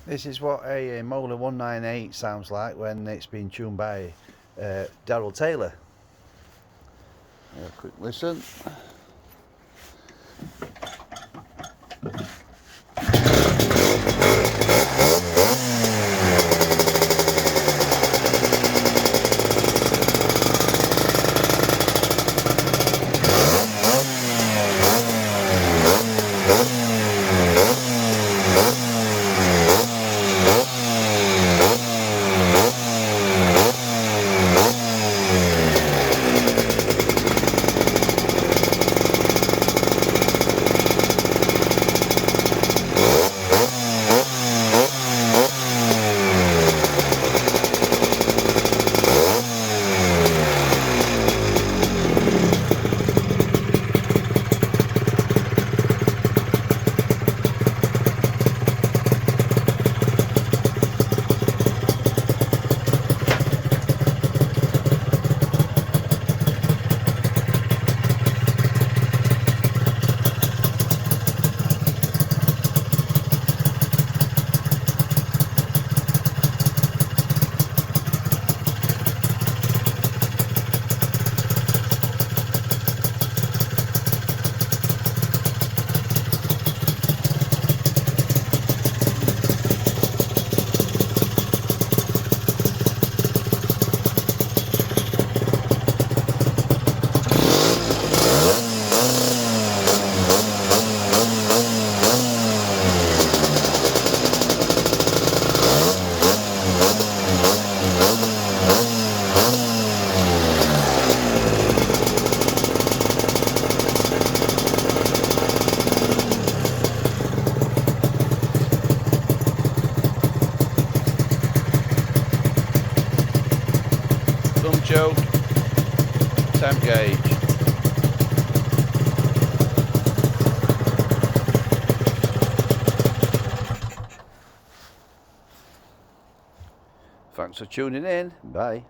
This is what a Imola 198 sounds like when it's been tuned by Darryl Taylor. Have a quick listen. Thumb choke, temp gauge. Thanks for tuning in. Bye.